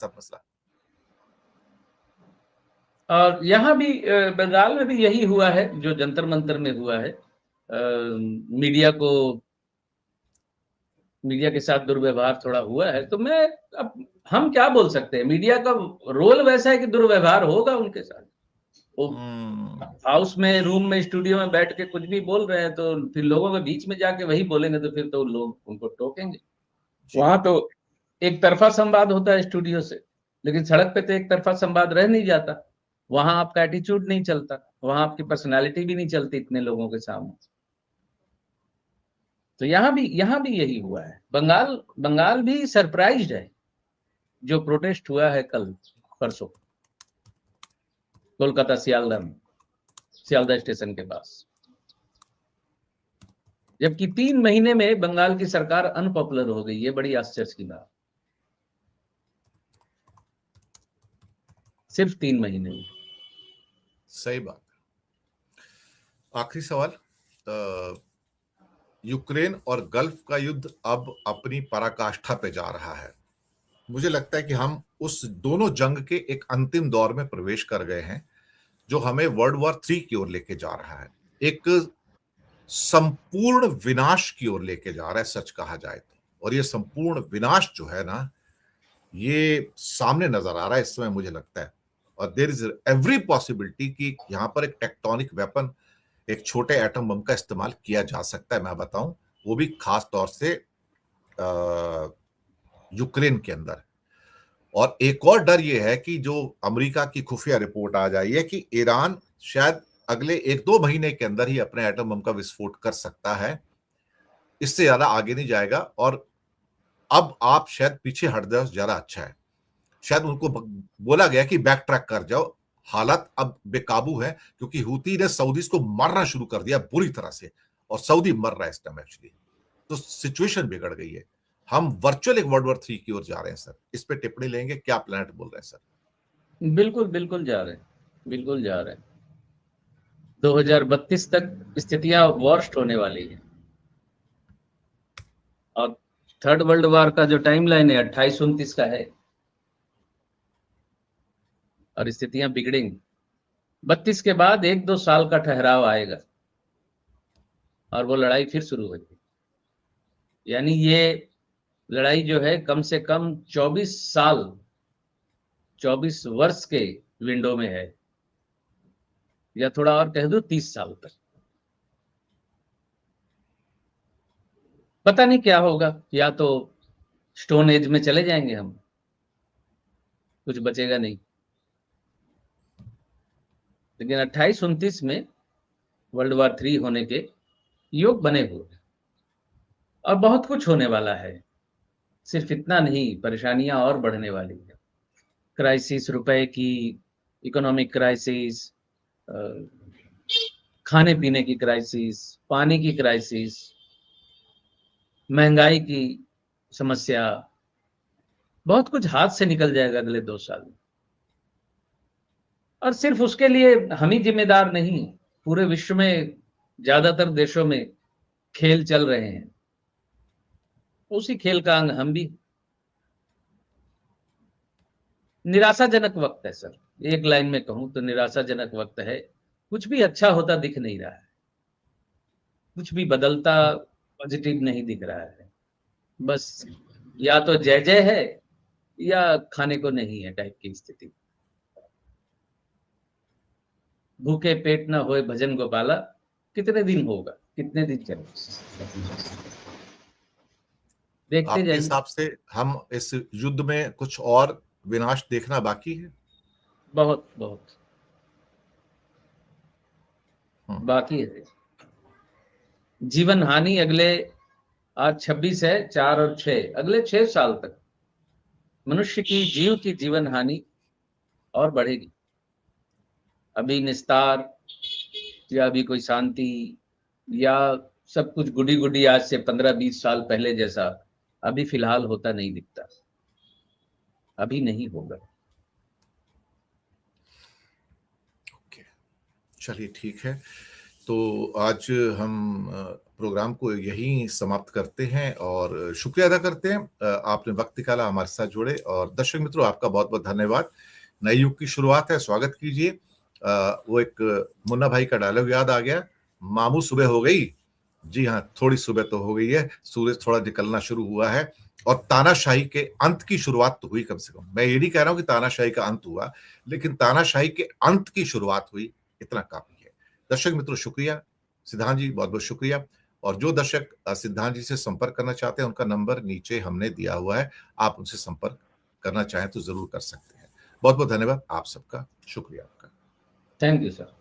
सब मसला। और यहाँ भी बंगाल में भी यही हुआ है जो जंतर मंतर में हुआ है। मीडिया के साथ दुर्व्यवहार थोड़ा हुआ है, तो मैं अब हम क्या बोल सकते हैं, मीडिया का रोल वैसा है कि दुर्व्यवहार होगा उनके साथ। वो हाउस में, रूम में, स्टूडियो में बैठ के कुछ भी बोल रहे हैं, तो फिर लोगों के बीच में जाके वही बोलेंगे तो फिर तो लोग उनको टोकेंगे। वहां तो एक तरफा संवाद होता है स्टूडियो से, लेकिन सड़क पे तो एक तरफा संवाद रह नहीं जाता। वहां आपका एटीट्यूड नहीं चलता, वहां आपकी पर्सनालिटी भी नहीं चलती इतने लोगों के सामने। तो यहाँ भी यही हुआ है। बंगाल भी सरप्राइज्ड है जो प्रोटेस्ट हुआ है कल परसों कोलकाता सियालदा स्टेशन के पास। जबकि 3 महीने में बंगाल की सरकार अनपॉपुलर हो गई, ये बड़ी आश्चर्य की बात। सिर्फ 3 महीने में। सही बात। आखिरी सवाल, यूक्रेन और गल्फ का युद्ध अब अपनी पराकाष्ठा पे जा रहा है। मुझे लगता है कि हम उस दोनों जंग के एक अंतिम दौर में प्रवेश कर गए हैं जो हमें वर्ल्ड वॉर 3 की ओर लेके जा रहा है, एक संपूर्ण विनाश की ओर लेके जा रहा है सच कहा जाए तो। और ये संपूर्ण विनाश जो है ना, ये सामने नजर आ रहा है इस समय मुझे लगता है। और देयर इज एवरी पॉसिबिलिटी कि यहां पर एक टेक्टोनिक वेपन, एक छोटे एटम बम का इस्तेमाल किया जा सकता है। मैं बताऊं, वो भी खास तौर से यूक्रेन के अंदर। और एक और डर यह है कि जो अमेरिका की खुफिया रिपोर्ट आ जाए है कि ईरान शायद अगले 1-2 महीने के अंदर ही अपने एटम बम का विस्फोट कर सकता है, इससे ज्यादा आगे नहीं जाएगा। और अब आप शायद पीछे हट जाओ, ज्यादा अच्छा है। शायद उनको बोला गया कि बैक ट्रैक कर जाओ, हालात अब बेकाबू है, क्योंकि हूती ने सऊदीज को मारना शुरू कर दिया बुरी तरह से, और सऊदी मर रहा है इस टाइम एक्चुअली। तो सिचुएशन बिगड़ गई है। हम वर्चुअल एक वर्ल्ड वॉर 3 की ओर जा रहे हैं सर, इस पे टिप्पणी लेंगे, क्या प्लानट बोल रहे हैं सर? बिल्कुल जा रहे हैं, बिल्कुल जा रहे हैं। 2032 तक स्थितियां वर्स्ट होने वाली है। और थर्ड वर्ल्ड वॉर का जो टाइमलाइन है 28-29 का है, और स्थितियां बिगड़ेंगी। 32 के बाद 1-2 साल का ठहराव आएगा और वो लड़ाई फिर शुरू होगी। यानी ये लड़ाई जो है कम से कम 24 वर्ष के विंडो में है, या थोड़ा और कह दो 30 साल तक। पता नहीं क्या होगा, या तो स्टोन एज में चले जाएंगे हम, कुछ बचेगा नहीं। लेकिन 28-29 में वर्ल्ड वॉर 3 होने के योग बने हुए हैं। और बहुत कुछ होने वाला है, सिर्फ इतना नहीं, परेशानियां और बढ़ने वाली है। क्राइसिस, रुपए की इकोनॉमिक क्राइसिस, खाने पीने की क्राइसिस, पानी की क्राइसिस, महंगाई की समस्या, बहुत कुछ हाथ से निकल जाएगा अगले 2 साल में। और सिर्फ उसके लिए हम ही जिम्मेदार नहीं, पूरे विश्व में ज्यादातर देशों में खेल चल रहे हैं, उसी खेल का अंग हम भी। निराशाजनक वक्त है सर, एक लाइन में कहूं तो निराशाजनक वक्त है। कुछ भी अच्छा होता दिख नहीं रहा है, कुछ भी बदलता पॉजिटिव नहीं दिख रहा है। बस या तो जय जय है या खाने को नहीं है टाइप की स्थिति। भूखे पेट न होए भजन गोपाला, कितने दिन होगा, कितने दिन चलेगा, देखते आपके जाइए। हिसाब से हम इस युद्ध में कुछ और विनाश देखना बाकी है? बहुत बहुत बाकी है। जीवन हानि अगले, आज 26 है, 4 और 6, अगले 6 साल तक मनुष्य की जीव की जीवन हानि और बढ़ेगी। अभी निस्तार या अभी कोई शांति या सब कुछ गुडी गुडी आज से 15-20 साल पहले जैसा अभी फिलहाल होता नहीं दिखता, अभी नहीं होगा। चलिए ठीक है। तो आज हम प्रोग्राम को यहीं समाप्त करते हैं और शुक्रिया अदा करते हैं आपने वक्त निकाला, हमारे साथ जुड़े। और दर्शक मित्रों, आपका बहुत बहुत धन्यवाद। नए युग की शुरुआत है, स्वागत कीजिए। वो एक मुन्ना भाई का डायलॉग याद आ गया, मामू सुबह हो गई। जी हाँ, थोड़ी सुबह तो हो गई है, सूरज थोड़ा निकलना शुरू हुआ है और तानाशाही के अंत की शुरुआत तो हुई। कम से कम मैं ये नहीं कह रहा हूं कि तानाशाही का अंत हुआ, लेकिन तानाशाही के अंत की शुरुआत हुई, इतना काफी है। दर्शक मित्रों, शुक्रिया। सिद्धांत जी, बहुत बहुत शुक्रिया। और जो दर्शक सिद्धांत जी से संपर्क करना चाहते हैं, उनका नंबर नीचे हमने दिया हुआ है, आप उनसे संपर्क करना चाहें तो जरूर कर सकते हैं। बहुत बहुत धन्यवाद आप सबका, शुक्रिया आपका। Thank you sir.